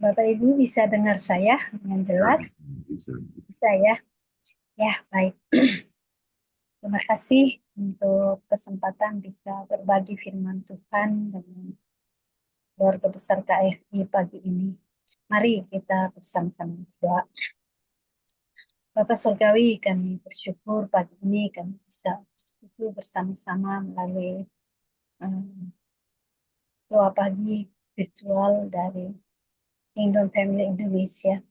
Bapak Ibu bisa dengar saya dengan Bisa, jelas? bisa. Bisa ya? Ya, baik. Terima kasih untuk kesempatan bisa berbagi firman Tuhan dengan keluarga besar KFI pagi ini. Mari kita bersama-sama berdoa. Bapak Surgawi, kami bersyukur pagi ini kami bisa bersekutu bersama-sama melalui um, doa pagi virtual dari Kingdom Family Indonesia.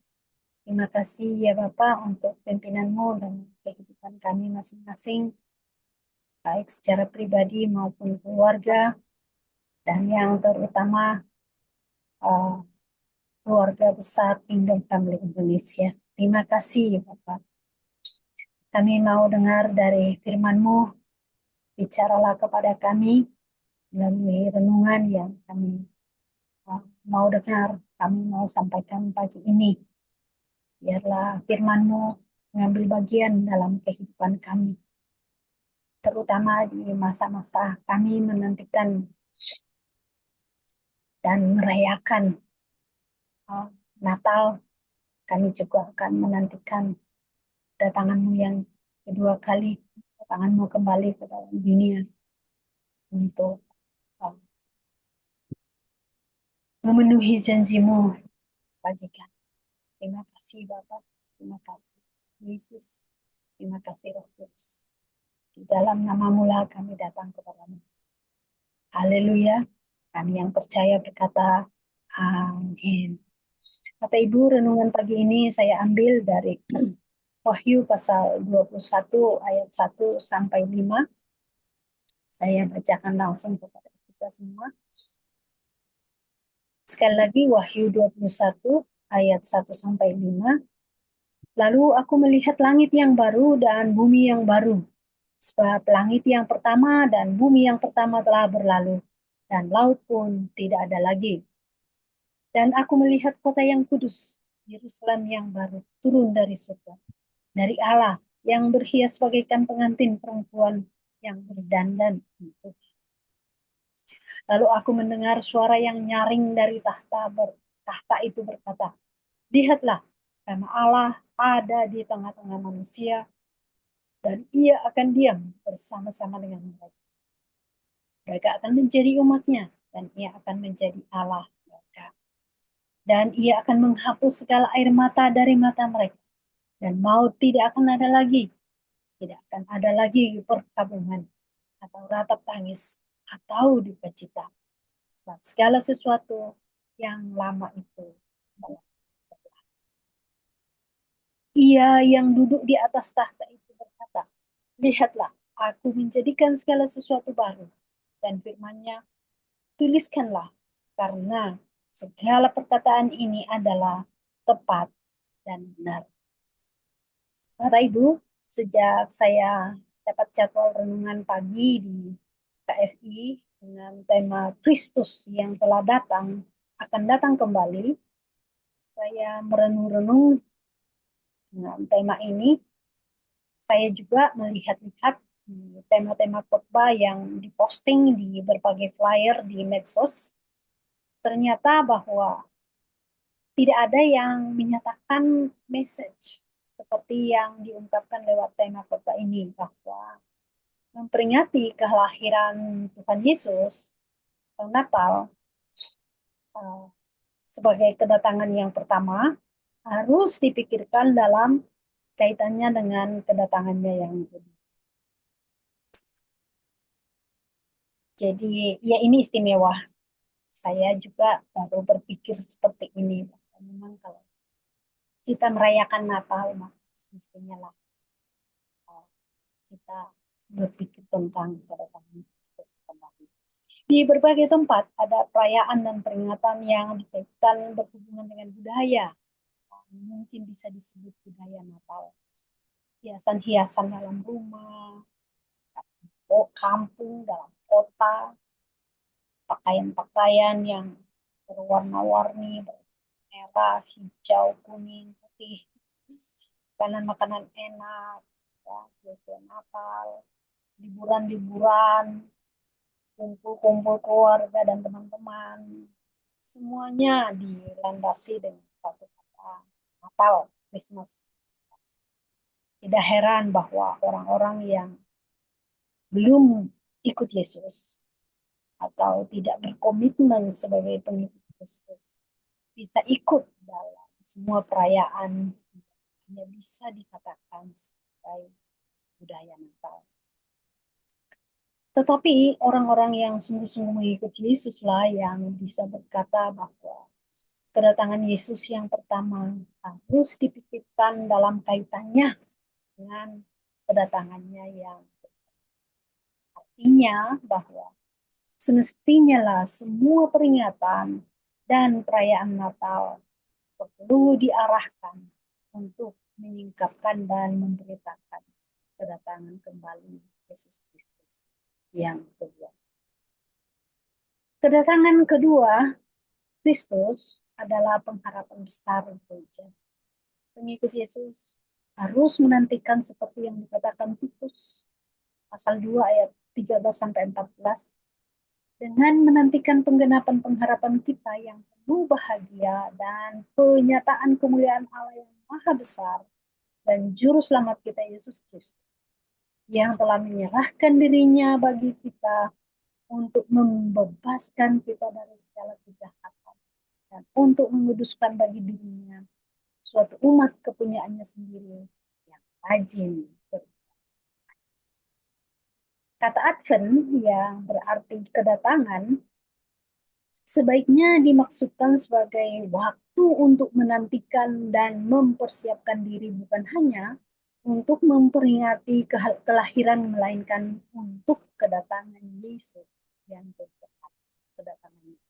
Terima kasih ya Bapak untuk pimpinanmu dan kehidupan kami masing-masing, baik secara pribadi maupun keluarga, dan yang terutama uh, keluarga besar Kingdom Family Indonesia. Terima kasih ya Bapak. Kami mau dengar dari firman-Mu, bicaralah kepada kami melalui renungan yang kami mau dengar, kami mau sampaikan pagi ini. Biarlah firman-Mu mengambil bagian dalam kehidupan kami, terutama di masa-masa kami menantikan dan merayakan uh, Natal. Kami juga akan menantikan datangan-Mu yang kedua kali, datangan-Mu kembali ke dalam dunia untuk uh, memenuhi janji-Mu bagi kami. Terima kasih Bapak, terima kasih Yesus, terima kasih Roh Kudus. Di dalam nama-Mu lah kami datang kepada-Mu. Haleluya. Kami yang percaya berkata, amin. Bapak Ibu, renungan pagi ini saya ambil dari Wahyu pasal 21 ayat 1 sampai 5. Saya bacakan langsung kepada kita semua. Sekali lagi Wahyu 21 ayat 1 sampai 5. Lalu aku melihat langit yang baru dan bumi yang baru. Sebab langit yang pertama dan bumi yang pertama telah berlalu, dan laut pun tidak ada lagi. Dan aku melihat kota yang kudus, Yerusalem yang baru, turun dari surga, dari Allah, yang berhias bagaikan pengantin perempuan yang berdandan untuk. Lalu aku mendengar suara yang nyaring dari tahta itu berkata, lihatlah, karena Allah ada di tengah-tengah manusia, dan ia akan diam bersama-sama dengan mereka. Mereka akan menjadi umatnya, dan ia akan menjadi Allah mereka. Dan ia akan menghapus segala air mata dari mata mereka. Dan maut tidak akan ada lagi. Tidak akan ada lagi perkabungan, atau ratap tangis, atau duka cita. Sebab segala sesuatu yang lama itu telah berlalu. Ia yang duduk di atas tahta itu berkata, lihatlah, aku menjadikan segala sesuatu baru. Dan firman-Nya, tuliskanlah, karena segala perkataan ini adalah tepat dan benar. Bapak Ibu, sejak saya dapat jadwal renungan pagi di KFI dengan tema Kristus yang telah datang, akan datang kembali, saya merenung-renung dengan tema ini. Saya juga melihat-lihat tema-tema khotbah yang diposting di berbagai flyer di medsos. Ternyata bahwa tidak ada yang menyatakan message seperti yang diungkapkan lewat tema khotbah ini, bahwa memperingati kelahiran Tuhan Yesus atau Natal uh, sebagai kedatangan yang pertama harus dipikirkan dalam kaitannya dengan kedatangannya yang kedua. Jadi ya ini istimewa. Saya juga baru berpikir seperti ini. Memang kalau kita merayakan Natal, maka semestinya lah kita berpikir tentang kedatangan Kristus kembali. Di berbagai tempat ada perayaan dan peringatan yang dikaitkan berhubungan dengan budaya. Mungkin bisa disebut budaya Natal. Hiasan-hiasan dalam rumah, kampung, dalam kota, pakaian-pakaian yang berwarna-warni, merah, hijau, kuning, putih, makanan-makanan enak, ya, kue Natal, liburan-liburan, kumpul-kumpul keluarga dan teman-teman, semuanya dilandasi dengan satu kata, Natal, Christmas. Tidak heran bahwa orang-orang yang belum ikut Yesus atau tidak berkomitmen sebagai pengikut Yesus bisa ikut dalam semua perayaan yang bisa dikatakan sebagai budaya Natal. Tetapi orang-orang yang sungguh-sungguh mengikuti Yesuslah yang bisa berkata bahwa kedatangan Yesus yang pertama harus dipikirkan dalam kaitannya dengan kedatangannya yang artinya bahwa semestinya lah semua peringatan dan perayaan Natal perlu diarahkan untuk menyingkapkan dan memberitakan kedatangan kembali Yesus Kristus yang kedua. Kedatangan kedua Kristus adalah pengharapan besar gereja. Pengikut Yesus harus menantikan seperti yang dikatakan Titus pasal 2 ayat 13 sampai 14 dengan menantikan penggenapan pengharapan kita yang penuh bahagia dan penyataan kemuliaan Allah yang maha besar dan juru selamat kita Yesus Kristus yang telah menyerahkan dirinya bagi kita untuk membebaskan kita dari segala kejahatan dan untuk menguduskan bagi dirinya suatu umat kepunyaannya sendiri yang rajin. Kata Advent yang berarti kedatangan sebaiknya dimaksudkan sebagai waktu untuk menantikan dan mempersiapkan diri bukan hanya untuk memperingati kelahiran melainkan untuk kedatangan Yesus yang terdekat kedatangannya.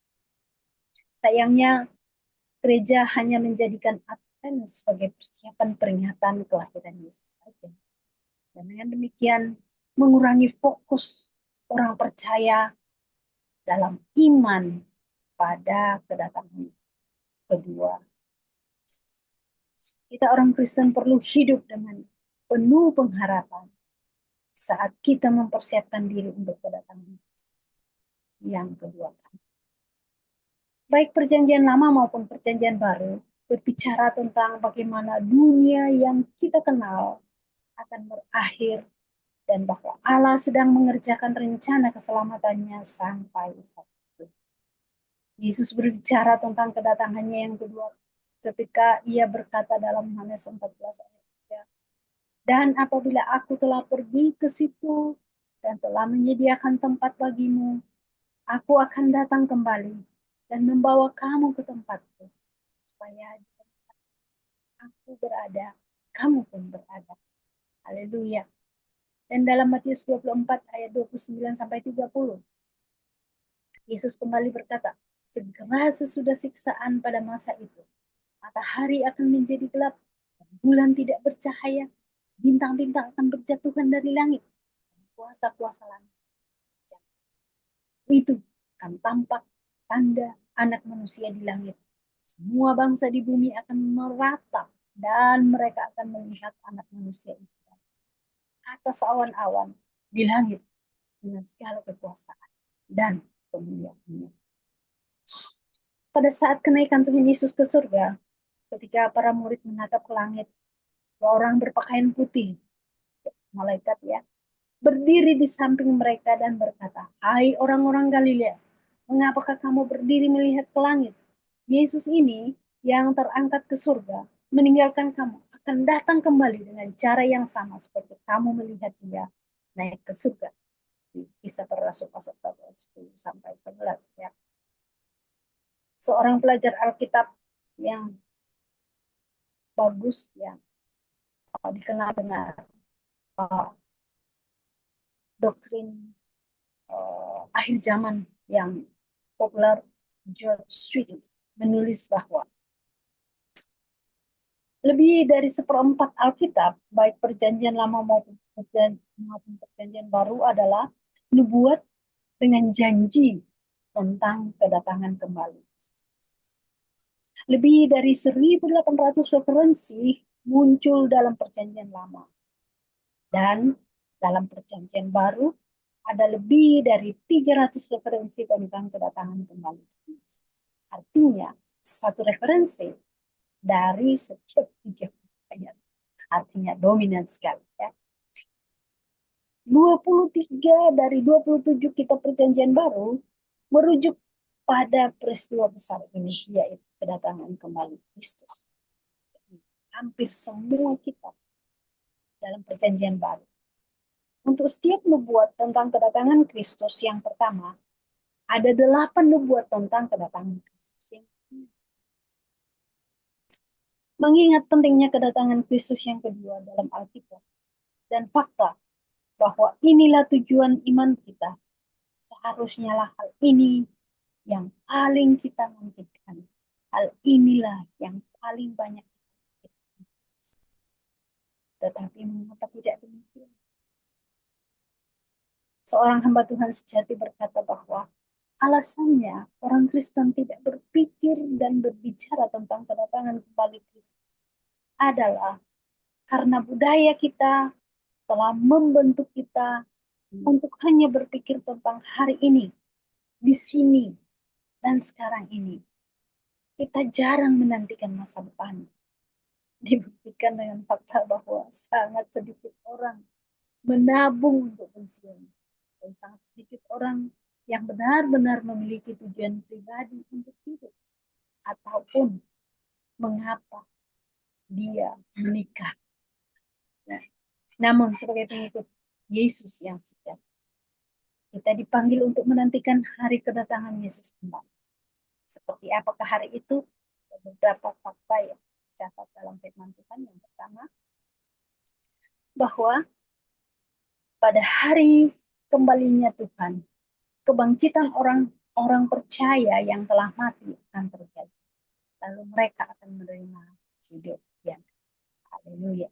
Sayangnya gereja hanya menjadikan Advent sebagai persiapan peringatan kelahiran Yesus saja. Dan dengan demikian mengurangi fokus orang percaya dalam iman pada kedatangan kedua. Kita orang Kristen perlu hidup dengan penuh pengharapan saat kita mempersiapkan diri untuk kedatangan Yesus yang kedua. Baik perjanjian lama maupun perjanjian baru berbicara tentang bagaimana dunia yang kita kenal akan berakhir dan bahwa Allah sedang mengerjakan rencana keselamatannya sampai saat itu. Yesus berbicara tentang kedatangannya yang kedua ketika ia berkata dalam Yohanes 14 ayat 3, dan apabila aku telah pergi ke situ dan telah menyediakan tempat bagimu, aku akan datang kembali dan membawa kamu ke tempatku, supaya di tempat aku berada, kamu pun berada. Haleluya. Dan dalam Matius 24 ayat 29 sampai 30, Yesus kembali berkata, segera sesudah siksaan pada masa itu, matahari akan menjadi gelap, bulan tidak bercahaya, bintang-bintang akan berjatuhan dari langit, kuasa-kuasa langit. Itu akan tampak tanda anak manusia di langit. Semua bangsa di bumi akan meratap dan mereka akan melihat anak manusia itu atas awan-awan di langit dengan segala kekuasaan dan kemuliaannya. Pada saat kenaikan Tuhan Yesus ke surga, ketika para murid menatap ke langit, dua orang berpakaian putih, malaikat ya, berdiri di samping mereka dan berkata, hai orang-orang Galilea, mengapakah kamu berdiri melihat ke langit? Yesus ini yang terangkat ke surga, meninggalkan kamu, akan datang kembali dengan cara yang sama seperti kamu melihat dia naik ke surga. Di Kisah Para Rasul pasal 10 sampai 11 ya. Seorang pelajar Alkitab yang bagus yang dikenal dengan doktrin akhir zaman yang populer, George Sweden menulis bahwa lebih dari seperempat Alkitab, baik perjanjian lama maupun perjanjian baru adalah nubuat dengan janji tentang kedatangan kembali. Lebih dari 1.800 referensi muncul dalam perjanjian lama. Dan dalam perjanjian baru ada lebih dari 300 referensi tentang kedatangan kembali Yesus. artinya satu referensi dari setiap 3 ayat. Artinya dominan sekali. Ya. 23 dari 27 kitab perjanjian baru merujuk pada peristiwa besar ini, yaitu kedatangan kembali Kristus. Hampir semua kitab dalam perjanjian baru. Untuk setiap nubuat tentang kedatangan Kristus yang pertama, ada 8 nubuat tentang kedatangan Kristus yang kedua. Mengingat pentingnya kedatangan Kristus yang kedua dalam Alkitab dan fakta bahwa inilah tujuan iman kita, seharusnya lah hal ini yang paling kita nantikan. Hal inilah yang paling banyak kita. Tetapi mengapa tidak demikian? Seorang hamba Tuhan sejati berkata bahwa alasannya orang Kristen tidak berpikir dan berbicara tentang kedatangan kembali Kristus adalah karena budaya kita telah membentuk kita untuk hanya berpikir tentang hari ini, di sini, dan sekarang ini. Kita jarang menantikan masa depan. Dibuktikan dengan fakta bahwa sangat sedikit orang menabung untuk pensiun. Dan sangat sedikit orang yang benar-benar memiliki tujuan pribadi untuk hidup. Ataupun mengapa dia menikah. Nah, namun sebagai pengikut Yesus yang sejati, kita dipanggil untuk menantikan hari kedatangan Yesus kembali. Seperti apakah hari itu? Beberapa fakta yang tercatat dalam firman Tuhan. Yang pertama, bahwa pada hari kembalinya Tuhan, kebangkitan orang percaya yang telah mati akan terjadi. Lalu mereka akan menerima hidup yang haleluya.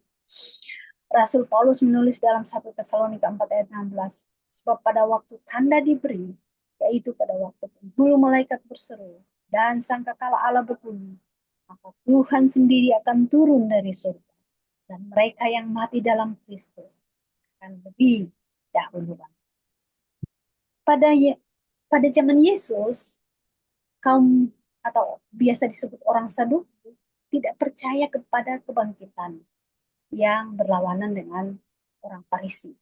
Rasul Paulus menulis dalam 1 Tesalonika 4 ayat 16, sebab pada waktu tanda diberi, yaitu pada waktu penghulu malaikat berseru dan sangkakala Allah berbunyi, maka Tuhan sendiri akan turun dari surga, dan mereka yang mati dalam Kristus akan lebih dahulu. Pada zaman Yesus, kaum atau biasa disebut orang Saduki tidak percaya kepada kebangkitan yang berlawanan dengan orang Farisi.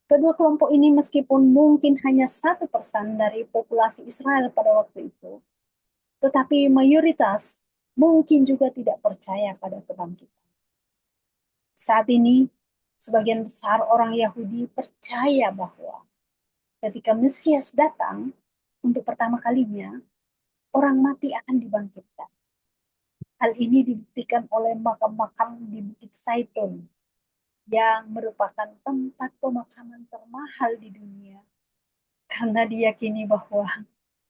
Kedua kelompok ini meskipun mungkin hanya 1% dari populasi Israel pada waktu itu, tetapi mayoritas mungkin juga tidak percaya pada kebangkitan. Saat ini, sebagian besar orang Yahudi percaya bahwa ketika Mesias datang untuk pertama kalinya, orang mati akan dibangkitkan. Hal ini dibuktikan oleh makam-makam di Bukit Zaitun yang merupakan tempat pemakaman termahal di dunia. Karena diyakini bahwa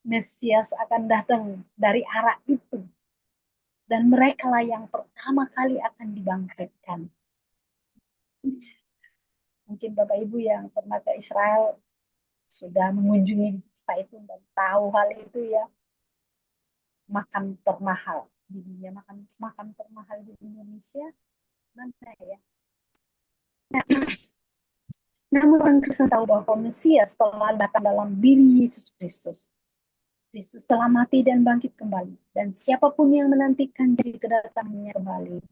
Mesias akan datang dari arah itu. Dan mereka lah yang pertama kali akan dibangkitkan. Mungkin Bapak Ibu yang pernah ke Israel sudah mengunjungi Bukit Zaitun dan tahu hal itu ya. Makam termahal di dunia, makam termahal di Indonesia mana ya? Namun orang Kristen tahu bahwa Mesias telah datang dalam diri Yesus Kristus. Kristus telah mati dan bangkit kembali. Dan siapapun yang menantikan kedatangannya kembali,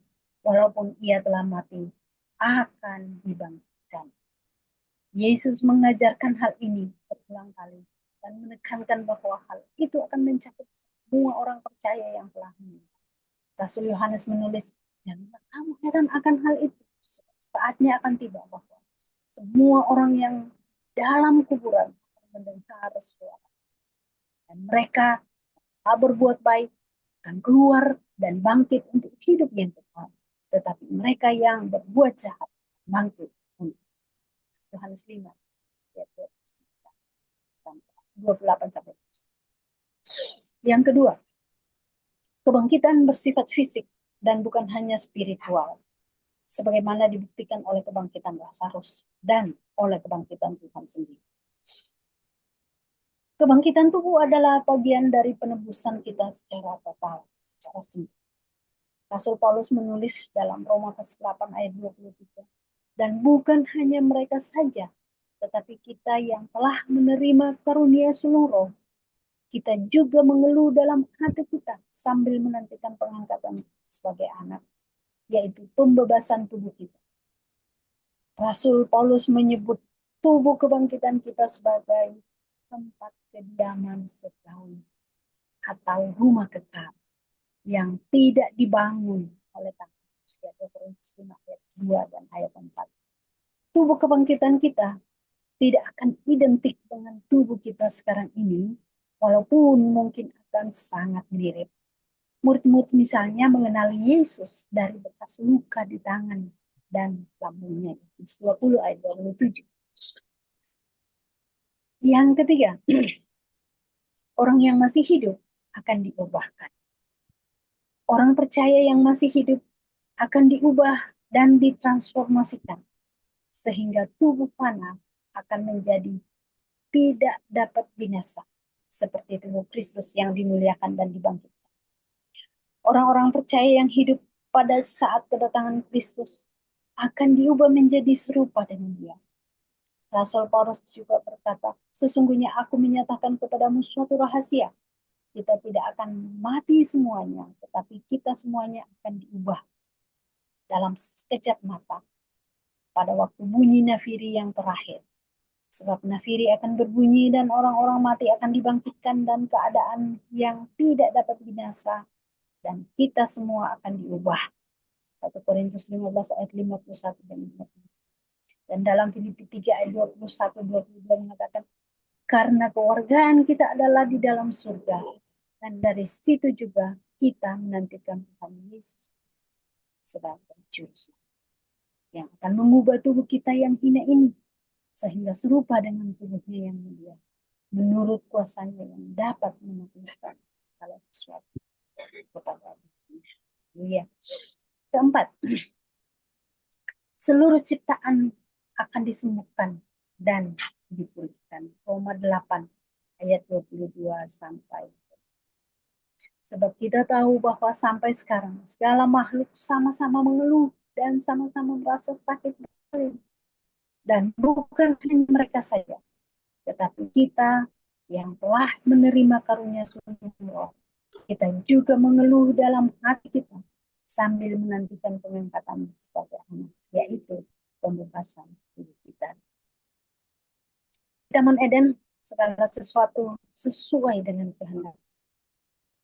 walaupun ia telah mati, akan dibangkitkan. Yesus mengajarkan hal ini berulang kali dan menekankan bahwa hal itu akan mencakup semua orang percaya yang telah meninggal. Rasul Yohanes menulis, janganlah kamu heran akan hal itu. Saatnya akan tiba bahwa semua orang yang dalam kuburan mendengar suara. Dan mereka berbuat baik akan keluar dan bangkit untuk hidup yang kekal. Tetapi mereka yang berbuat jahat bangkit untuk Yohanes 5 ayat 28 sampai 29. Yang kedua, kebangkitan bersifat fisik dan bukan hanya spiritual. Sebagaimana dibuktikan oleh kebangkitan Lazarus dan oleh kebangkitan Tuhan sendiri. Kebangkitan tubuh adalah bagian dari penebusan kita secara total, secara sempurna. Rasul Paulus menulis dalam Roma pasal 8 ayat 23, dan bukan hanya mereka saja, tetapi kita yang telah menerima karunia sulung roh, kita juga mengeluh dalam hati kita sambil menantikan pengangkatan sebagai anak, yaitu pembebasan tubuh kita. Rasul Paulus menyebut tubuh kebangkitan kita sebagai tempat kediaman sekaun atau rumah kekal yang tidak dibangun oleh tangan manusia. 2 Korintus 5 ayat 2 dan ayat 4. Tubuh kebangkitan kita tidak akan identik dengan tubuh kita sekarang ini, walaupun mungkin akan sangat mirip. Murid-murid misalnya mengenali Yesus dari bekas luka di tangan dan lambungnya. 20 ayat 27. Yang ketiga, orang yang masih hidup akan diubahkan. Orang percaya yang masih hidup akan diubah dan ditransformasikan, sehingga tubuh fana akan menjadi tidak dapat binasa, seperti tubuh Kristus yang dimuliakan dan dibangkitkan. Orang-orang percaya yang hidup pada saat kedatangan Kristus akan diubah menjadi serupa dengan Dia. Rasul Paulus juga berkata, sesungguhnya aku menyatakan kepadamu suatu rahasia. Kita tidak akan mati semuanya, tetapi kita semuanya akan diubah dalam sekejap mata pada waktu bunyi nafiri yang terakhir. Sebab nafiri akan berbunyi dan orang-orang mati akan dibangkitkan dan keadaan yang tidak dapat binasa dan kita semua akan diubah. 1 Korintus 15 ayat 51 dan 52. Dan dalam Filipi 3 ayat 21-22 mengatakan, karena kewargaan kita adalah di dalam surga, dan dari situ juga kita menantikan Tuhan Yesus sebagai juru selamat yang akan mengubah tubuh kita yang hina ini sehingga serupa dengan tubuhnya yang mulia, menurut kuasanya yang dapat menaklukkan segala sesuatu kepada dunia. Keempat, seluruh ciptaan akan disembuhkan dan dipulihkan. Roma 8 ayat 22 sampai. Sebab kita tahu bahwa sampai sekarang segala makhluk sama-sama mengeluh dan sama-sama merasa sakit. Dan bukan hanya mereka saja, tetapi kita yang telah menerima karunia sungguh Roh, kita juga mengeluh dalam hati kita sambil menantikan pengangkatan sebagai anak, yaitu pembebasan tubuh kita. Di Taman Eden, segala sesuatu sesuai dengan kehendak.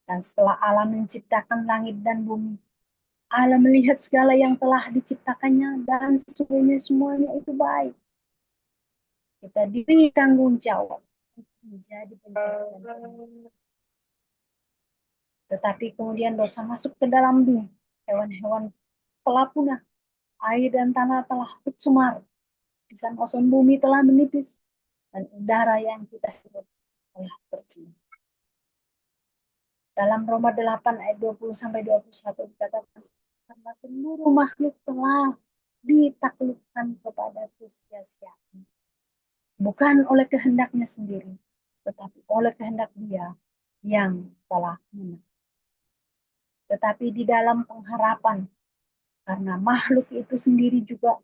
Dan setelah Allah menciptakan langit dan bumi, Allah melihat segala yang telah diciptakannya dan sesungguhnya semuanya itu baik. Kita diberi tanggung jawab menjadi penjaga. Tetapi kemudian dosa masuk ke dalam bumi. Hewan-hewan telah punah. Air dan tanah telah tercemar. Lapisan ozon bumi telah menipis. Dan udara yang kita hirup telah tercemar. Dalam Roma 8 ayat 20-21 dikatakan, karena seluruh makhluk telah ditaklukkan kepada kesia-siaan. Bukan oleh kehendaknya sendiri, tetapi oleh kehendak Dia yang telah menang. Tetapi di dalam pengharapan, karena makhluk itu sendiri juga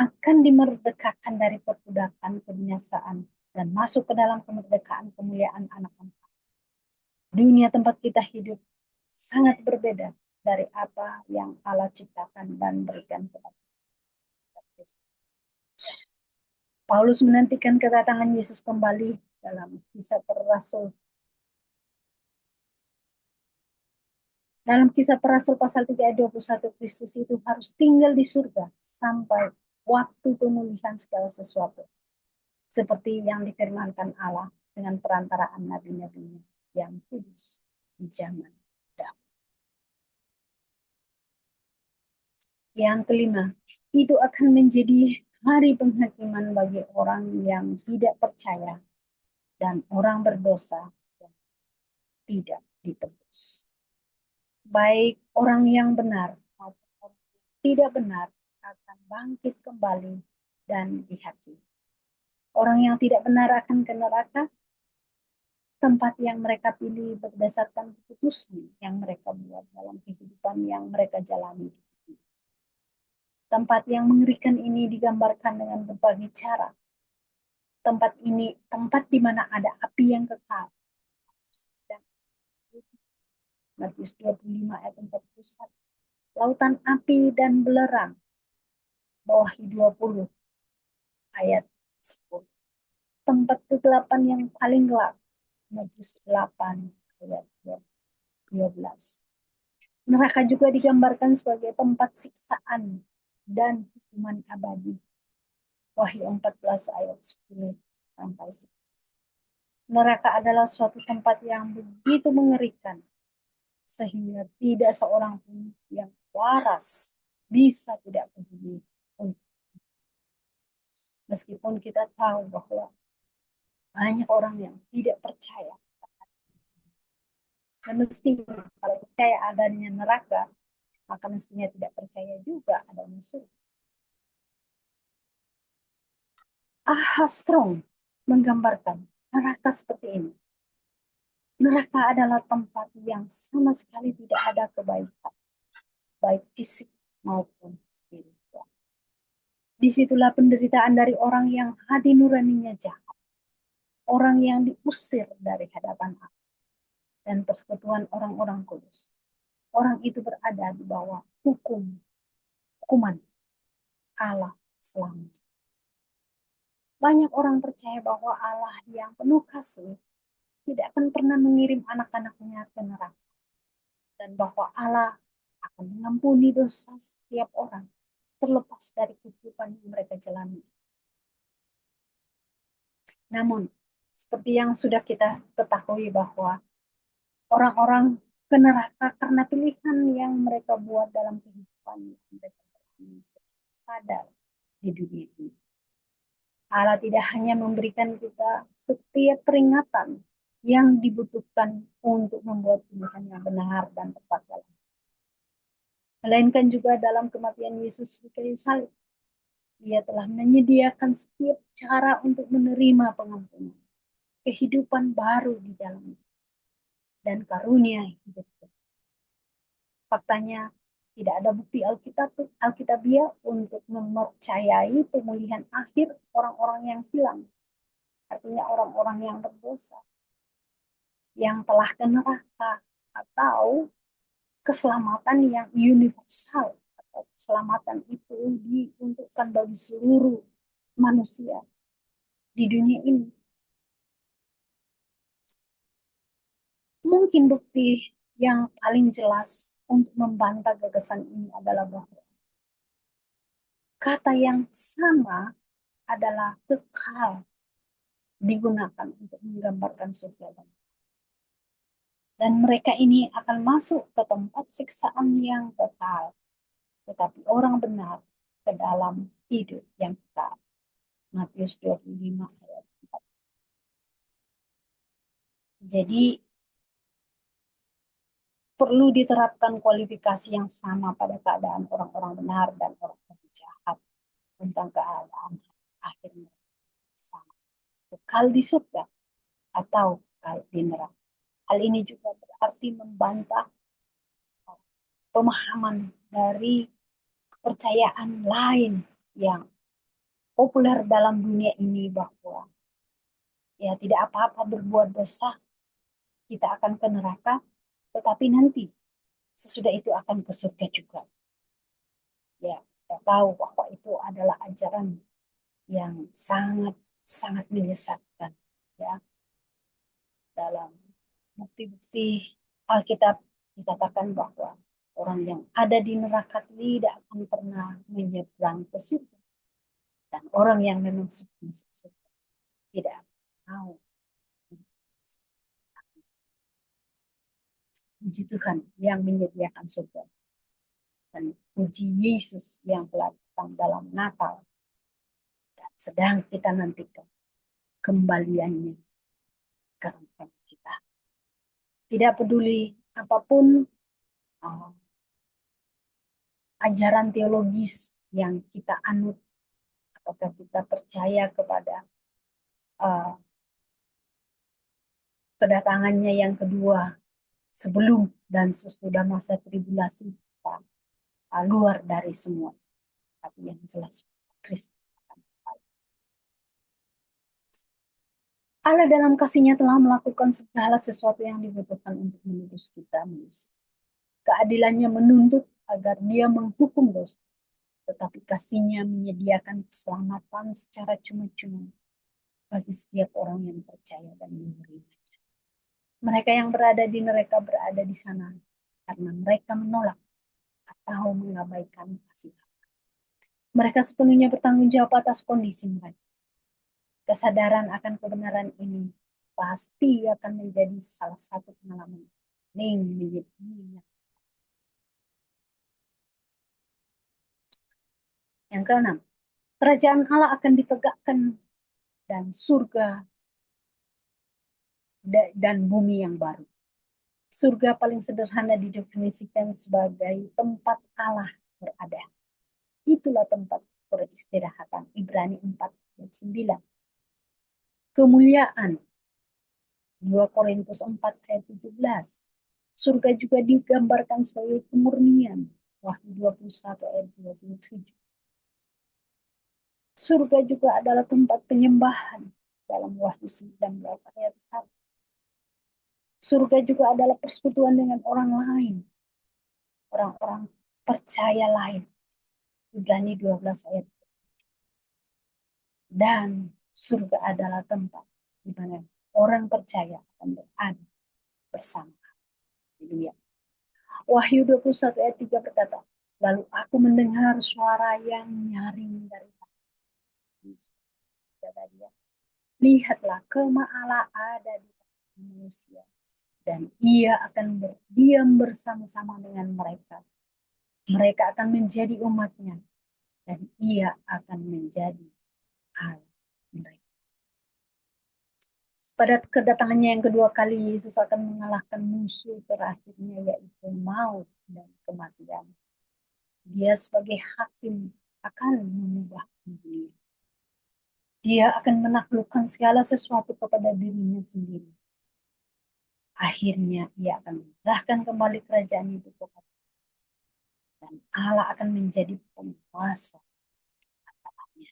akan dimerdekakan dari perbudakan kebinasaan dan masuk ke dalam kemerdekaan kemuliaan anak-anak. Dunia tempat kita hidup sangat berbeda dari apa yang Allah ciptakan dan berikan kepada kita. Paulus menantikan kedatangan Yesus kembali dalam Kisah Para Rasul. Dalam Kisah Para Rasul pasal 3 ayat 21, Kristus itu harus tinggal di surga sampai waktu pemulihan segala sesuatu. Seperti yang difirmankan Allah dengan perantaraan nabi-nabinya yang kudus di zaman dahulu. Yang kelima, itu akan menjadi hari penghakiman bagi orang yang tidak percaya dan orang berdosa yang tidak ditebus. Baik orang yang benar maupun orang yang tidak benar akan bangkit kembali dan dihakimi. Orang yang tidak benar akan ke neraka, tempat yang mereka pilih berdasarkan keputusan yang mereka buat dalam kehidupan yang mereka jalani. Tempat yang mengerikan ini digambarkan dengan berbagai cara. Tempat ini tempat di mana ada api yang kekal, Matius 25 ayat 41. Lautan api dan belerang. Bawahi 20 ayat 10. Tempat kegelapan yang paling gelap. Matius 8 ayat 12. Neraka juga digambarkan sebagai tempat siksaan dan hukuman abadi. Wahyu 14 ayat 10 sampai 11. Neraka adalah suatu tempat yang begitu mengerikan sehingga tidak seorang pun yang waras bisa tidak peduli. Meskipun kita tahu bahwa banyak orang yang tidak percaya, dan mestinya kalau percaya adanya neraka, maka mestinya tidak percaya juga adanya surga. Strong menggambarkan neraka seperti ini. Neraka adalah tempat yang sama sekali tidak ada kebaikan, baik fisik maupun spiritual. Disitulah penderitaan dari orang yang hati nuraninya jahat, orang yang diusir dari hadapan Allah, dan persekutuan orang-orang kudus. Orang itu berada di bawah hukuman Allah selamanya. Banyak orang percaya bahwa Allah yang penuh kasih tidak akan pernah mengirim anak-anaknya ke neraka, dan bahwa Allah akan mengampuni dosa setiap orang terlepas dari kehidupan yang mereka jalani. Namun, seperti yang sudah kita ketahui bahwa orang-orang ke neraka karena pilihan yang mereka buat dalam kehidupan yang mereka sadar di dunia ini. Allah tidak hanya memberikan kita setiap peringatan yang dibutuhkan untuk membuat pilihan yang benar dan tepat dalam, melainkan juga dalam kematian Yesus di kayu salib. Ia telah menyediakan setiap cara untuk menerima pengampunan, kehidupan baru di dalamnya, dan karunia hidup. Faktanya, tidak ada bukti Alkitabiah untuk mempercayai pemulihan akhir orang-orang yang hilang. Artinya orang-orang yang berdosa, yang telah ke neraka, atau keselamatan yang universal, atau keselamatan itu diuntukkan bagi seluruh manusia di dunia ini. Mungkin bukti yang paling jelas untuk membantah gagasan ini adalah bahwa kata yang sama adalah kekal digunakan untuk menggambarkan surga. Dan mereka ini akan masuk ke tempat siksaan yang kekal, tetapi orang benar ke dalam hidup yang kekal. Matius 25 ayat 4. Jadi perlu diterapkan kualifikasi yang sama pada keadaan orang-orang benar dan orang-orang jahat tentang keadaan akhirnya sama, kekal di surga atau kekal di neraka. Hal ini juga berarti membantah pemahaman dari kepercayaan lain yang populer dalam dunia ini bahwa ya tidak apa-apa berbuat dosa, kita akan ke neraka, tetapi nanti sesudah itu akan ke surga juga. Ya, kita tahu bahwa itu adalah ajaran yang sangat menyesatkan. Ya, dalam bukti-bukti Alkitab dikatakan bahwa orang yang ada di neraka tidak akan pernah menyeberang ke surga, dan orang yang memang sudah masuk surga tidak mau. Puji Tuhan yang menyediakan surga, dan puji Yesus yang telah datang dalam Natal dan sedang kita nantikan kembaliannya ke tempat kita. Tidak peduli apapun ajaran teologis yang kita anut, apakah kita percaya kepada kedatangannya yang kedua sebelum dan sesudah masa tribulasi kita, luar dari semua. Tapi yang jelas Kristus akan kembali. Allah dalam kasih-Nya telah melakukan segala sesuatu yang dibutuhkan untuk menebus kita manusia. Keadilannya menuntut agar Dia menghukum dosa, tetapi kasih-Nya menyediakan keselamatan secara cuma-cuma bagi setiap orang yang percaya dan menerima. Mereka yang berada di neraka berada di sana karena mereka menolak atau mengabaikan kasih Allah. Mereka sepenuhnya bertanggung jawab atas kondisi mereka. Kesadaran akan kebenaran ini pasti akan menjadi salah satu pengalaman yang keenam, kerajaan Allah akan ditegakkan dan surga dan bumi yang baru. Surga paling sederhana didefinisikan sebagai tempat Allah berada. Itulah tempat peristirahatan. Ibrani 4:9. Kemuliaan 2 Korintus 4:17. Surga juga digambarkan sebagai kemurnian. Wahyu 21:27. Surga juga adalah tempat penyembahan dalam Wahyu 19:1. Surga juga adalah persekutuan dengan orang lain, orang-orang percaya lain. Ibrani 12:1. Dan surga adalah tempat di mana orang percaya akan berada bersama. Haleluya. Wahyu 21:3 berkata, lalu aku mendengar suara yang nyaring dari dia. Lihatlah, kemah Allah ada di manusia, dan Ia akan berdiam bersama-sama dengan mereka. Mereka akan menjadi umat-Nya, dan Ia akan menjadi Allah mereka. Pada kedatangannya yang kedua kali, Yesus akan mengalahkan musuh terakhirnya, yaitu maut dan kematian. Dia sebagai hakim akan mengubah dunia. Dia akan menaklukkan segala sesuatu kepada dirinya sendiri. Akhirnya ia akan menyerahkan kembali kerajaan itu kepada dan Allah akan menjadi penguasa atasnya.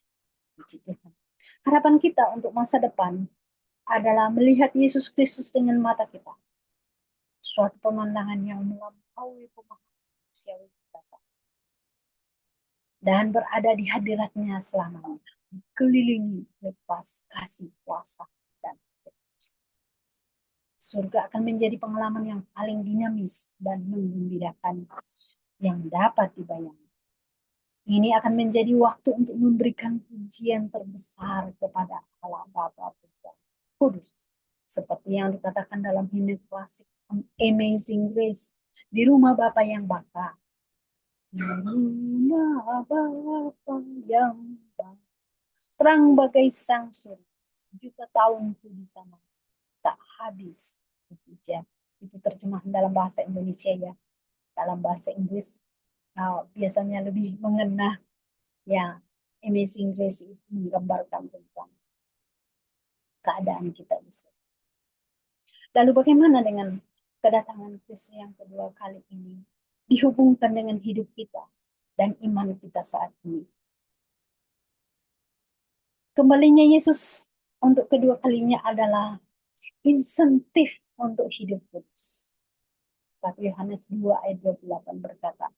Puji Tuhan. Harapan kita untuk masa depan adalah melihat Yesus Kristus dengan mata kita. Suatu pemandangan yang melampaui pemahaman manusiawi kita dan berada di hadiratnya selamanya, dikelilingi lepas kasih kuasa dan surga akan menjadi pengalaman yang paling dinamis dan menggembirakan yang dapat dibayangkan. Ini akan menjadi waktu untuk memberikan pujian terbesar kepada Allah Bapa Putra Kudus. Seperti yang dikatakan dalam himne klasik Amazing Grace, di rumah Bapa yang baka. Di rumah Bapa yang baka. Terang bagai sang surga. Sejuta tahunku di sana. Tak habis. Itu terjemahan dalam bahasa Indonesia ya. Dalam bahasa Inggris biasanya lebih mengena ya. Amazing Grace itu menggambarkan tentang keadaan kita di surga. Lalu bagaimana dengan kedatangan Kristus yang kedua kali ini dihubungkan dengan hidup kita dan iman kita saat ini? Kembalinya Yesus untuk kedua kalinya adalah insentif untuk hidup kudus. 1 Yohanes 2:28 berkata,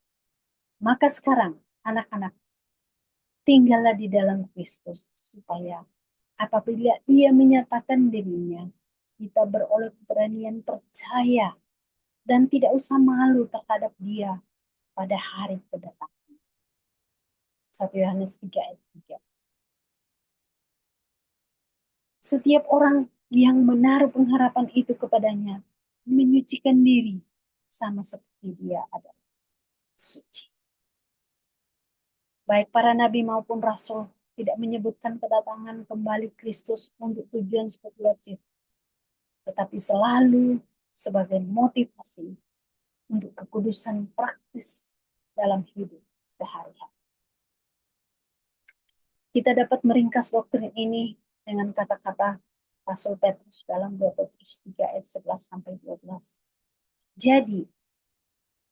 maka sekarang anak-anak, tinggallah di dalam Kristus, supaya apabila Ia menyatakan dirinya, kita beroleh keberanian percaya dan tidak usah malu terhadap Dia pada hari kedatangan. 1 Yohanes 3:3. Setiap orang yang menaruh pengharapan itu kepadanya menyucikan diri sama seperti Dia adalah suci. Baik para nabi maupun rasul tidak menyebutkan kedatangan kembali Kristus untuk tujuan spekulatif, tetapi selalu sebagai motivasi untuk kekudusan praktis dalam hidup sehari-hari. Kita dapat meringkas doktrin ini dengan kata-kata Rasul Petrus dalam 2 Petrus 3:11-12. Jadi,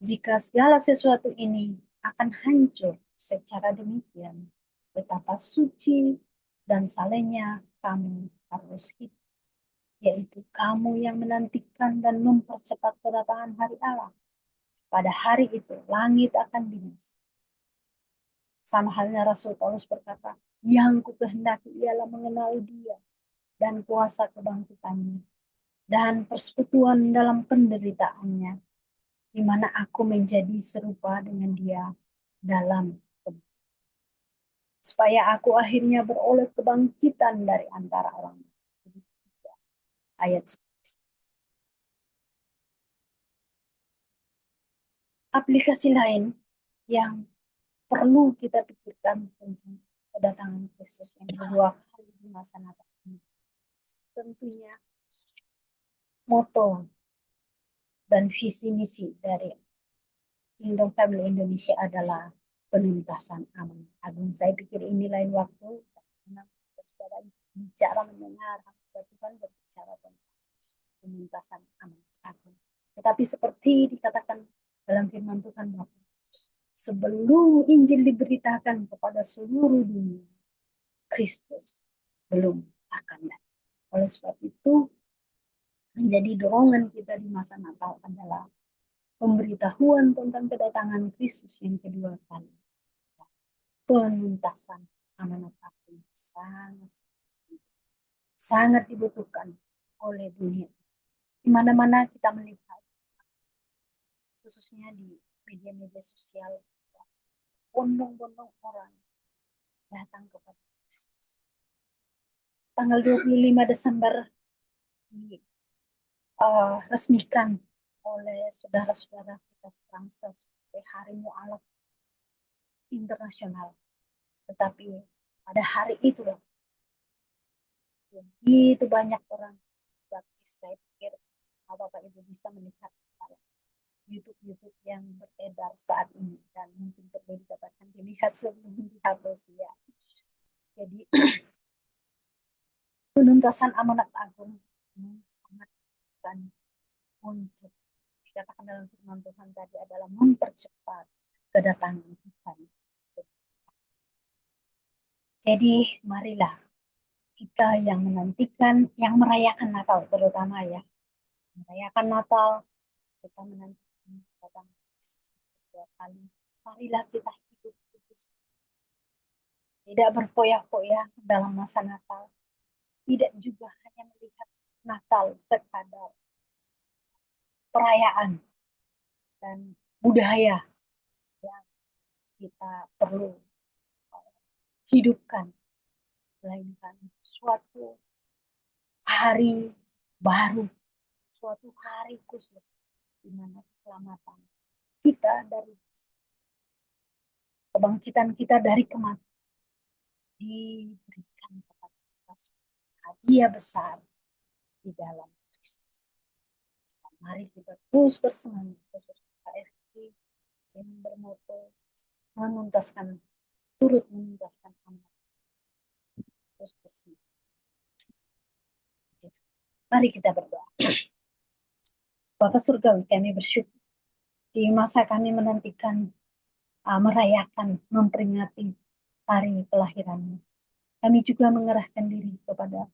jika segala sesuatu ini akan hancur secara demikian, betapa suci dan salehnya kamu harus hidup yaitu kamu yang menantikan dan mempercepat kedatangan hari Allah. Pada hari itu, langit akan binasa. Sama halnya Rasul Paulus berkata, yang ku kehendaki ialah mengenal dia dan kuasa kebangkitannya dan persekutuan dalam penderitaannya, di mana aku menjadi serupa dengan dia dalam kebangkitan. Supaya aku akhirnya beroleh kebangkitan dari antara orang. Ayat 10. Aplikasi lain yang perlu kita pikirkan tentang kedatangan Yesus yang kedua kali di masa Natal ini. Tentunya moto dan visi misi dari Kingdom Family Indonesia adalah penuntasan amanat agung. Saya pikir ini lain waktu karena saudara bicara mendengar Tuhan berbicara tentang penuntasan amanat agung. Tetapi seperti dikatakan dalam firman Tuhan bahwa sebelum Injil diberitakan kepada seluruh dunia, Kristus belum akan datang. Oleh sebab itu, menjadi dorongan kita di masa Natal adalah pemberitahuan tentang kedatangan Kristus yang kedua kali. Penuntasan amanat agung sangat dibutuhkan oleh dunia. Di mana-mana kita melihat, khususnya di media-media sosial, bondong-bondong orang datang kepada Kristus. Tanggal 25 Desember resmikan oleh saudara-saudara kita sebangsa sebagai Hari Mu'alaf Internasional. Tetapi pada hari itu loh, begitu banyak orang baptis. Saya pikir Bapak Ibu bisa melihat YouTube yang beredar saat ini dan mungkin perlu dikatakan dilihat sebelum dihapus ya. Jadi penuntasan amanat agung sangat kan untuk dikatakan dalam firman Tuhan tadi adalah mempercepat kedatangan Tuhan. Jadi marilah kita yang menantikan, yang merayakan Natal terutama ya, merayakan Natal, kita menantikan kedatangan Yesus kedua kali. Marilah kita hidup kudus, tidak berfoya-foya dalam masa Natal, tidak juga hanya melihat Natal sekadar perayaan dan budaya yang kita perlu hidupkan, melainkan suatu hari baru, suatu hari khusus di mana keselamatan kita dari kebangkitan kita dari kematian diberikan kepada kita hadiah besar di dalam Kristus. Dan mari kita terus bersemangat, khusus KFC yang bermoto menuntaskan, turut menuntaskan amanat. Terus bersemangat. Mari kita berdoa. Bapa Surgawi, kami bersyukur di masa kami menantikan, merayakan, memperingati hari kelahiran-Mu. Kami juga mengerahkan diri kepada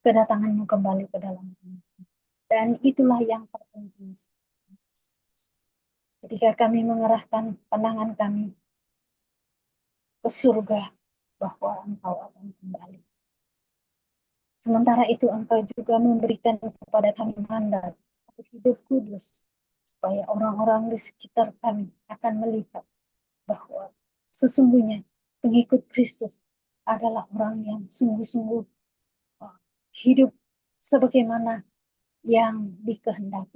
kedatangan-Mu kembali ke dalam dunia. Dan itulah yang terpenting. Ketika kami mengerahkan pandangan kami ke surga, bahwa Engkau akan kembali. Sementara itu Engkau juga memberikan kepada kami mandat untuk hidup kudus, supaya orang-orang di sekitar kami akan melihat bahwa sesungguhnya pengikut Kristus adalah orang yang sungguh-sungguh hidup sebagaimana yang dikehendaki